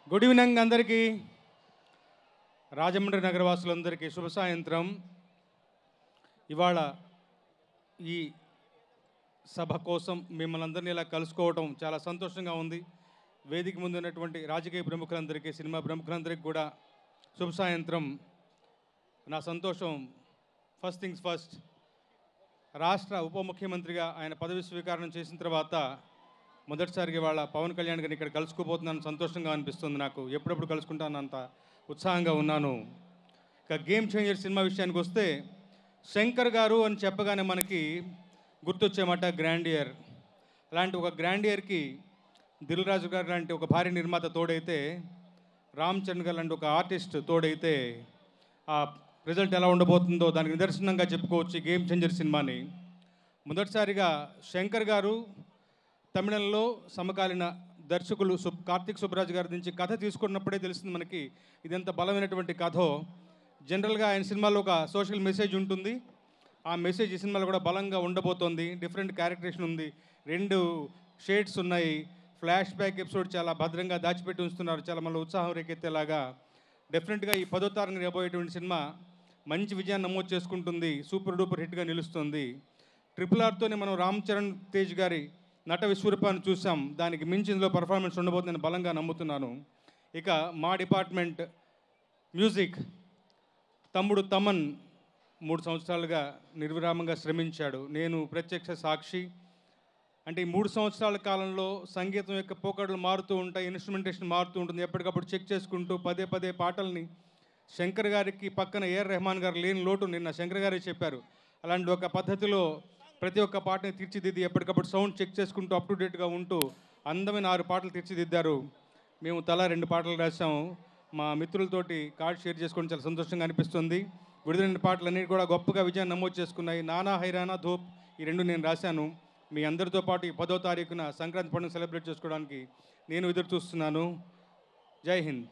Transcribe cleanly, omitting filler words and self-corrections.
Good evening అందరికీ. రాజమండ్రి నగరవాసులందరికీ శుభ సాయంత్రం. ఇవాళ ఈ సభ కోసం మిమ్మల్ని అందరినీ ఇలా కలుసుకోవటం చాలా సంతోషంగా ఉంది. వేదిక ముందు ఉన్నటువంటి రాజకీయ ప్రముఖులందరికీ, సినిమా ప్రముఖులందరికీ కూడా శుభ సాయంత్రం. నా సంతోషం, ఫస్ట్ థింగ్స్ ఫస్ట్, రాష్ట్ర ఉప ముఖ్యమంత్రిగా ఆయన పదవి స్వీకారం చేసిన తర్వాత మొదటిసారిగా వాళ్ళ పవన్ కళ్యాణ్ గారిని ఇక్కడ కలుసుకోబోతున్నాను. సంతోషంగా అనిపిస్తుంది నాకు. ఎప్పుడెప్పుడు కలుసుకుంటాను అంత ఉత్సాహంగా ఉన్నాను. ఇక గేమ్ చేంజర్ సినిమా విషయానికి వస్తే, శంకర్ గారు అని చెప్పగానే మనకి గుర్తొచ్చేమాట గ్రాండియర్. అలాంటి ఒక గ్రాండియర్కి దిల్ రాజు గారు లాంటి ఒక భారీ నిర్మాత తోడైతే, రామ్ చరణ్ గారు లాంటి ఒక ఆర్టిస్ట్ తోడైతే ఆ రిజల్ట్ ఎలా ఉండబోతుందో దానికి నిదర్శనంగా చెప్పుకోవచ్చు ఈ గేమ్ చేంజర్ సినిమాని. మొదటిసారిగా శంకర్ గారు తమిళంలో సమకాలీన దర్శకులు కార్తిక్ సుబ్బరాజ్ గారి నుంచి కథ తీసుకున్నప్పుడే తెలిసింది మనకి ఇదెంత బలమైనటువంటి కథో. జనరల్గా ఆయన సినిమాలో ఒక సోషల్ మెసేజ్ ఉంటుంది. ఆ మెసేజ్ ఈ సినిమాలో కూడా బలంగా ఉండబోతోంది. డిఫరెంట్ క్యారెక్టరేషన్ ఉంది, 2 షేడ్స్ ఉన్నాయి. ఫ్లాష్ బ్యాక్ ఎపిసోడ్ చాలా భద్రంగా దాచిపెట్టి ఉంచుతున్నారు, చాలా మళ్ళీ ఉత్సాహం రేకెత్తేలాగా. డెఫినెట్గా ఈ 10వ తారీఖున రాబోయేటువంటి సినిమా మంచి విజయాన్ని నమోదు చేసుకుంటుంది, సూపర్ డూపర్ హిట్గా నిలుస్తుంది. RRRతోనే మనం రామ్ చరణ్ తేజ్ గారి నట విశ్వరూపాన్ని చూసాం. దానికి మించి ఇందులో పర్ఫార్మెన్స్ ఉండబోతుందని బలంగా నమ్ముతున్నాను. ఇక మా డిపార్ట్మెంట్ మ్యూజిక్, తమ్ముడు తమన్ 3 సంవత్సరాలుగా నిర్విరామంగా శ్రమించాడు. నేను ప్రత్యక్ష సాక్షి. అంటే ఈ 3 సంవత్సరాల కాలంలో సంగీతం యొక్క పోకడలు మారుతూ ఉంటాయి, ఇన్స్ట్రుమెంటేషన్ మారుతూ ఉంటుంది. ఎప్పటికప్పుడు చెక్ చేసుకుంటూ పదే పదే పాటల్ని, శంకర్ గారికి పక్కన ఏఆర్ రెహమాన్ గారు లేని లోటు నిన్న శంకర్ గారే చెప్పారు. అలాంటి ఒక పద్ధతిలో ప్రతి ఒక్క పాటని తీర్చిదిద్ది ఎప్పటికప్పుడు సౌండ్ చెక్ చేసుకుంటూ అప్ టు డేట్గా ఉంటూ అందమైన 6 పాటలు తీర్చిదిద్దారు. మేము తలా 2 పాటలు రాసాము. మా మిత్రులతోటి కార్డ్ షేర్ చేసుకోవడం చాలా సంతోషంగా అనిపిస్తుంది. విడుదలైన పాటలన్నీ కూడా గొప్పగా విజయాన్ని నమోదు చేసుకున్నాయి. నానా హైరానా ధూప్ ఈ 2 నేను రాశాను. మీ అందరితో పాటు ఈ 10వ తారీఖున సంక్రాంతి పండుగ సెలబ్రేట్ చేసుకోవడానికి నేను ఎదురు చూస్తున్నాను. జై హింద్.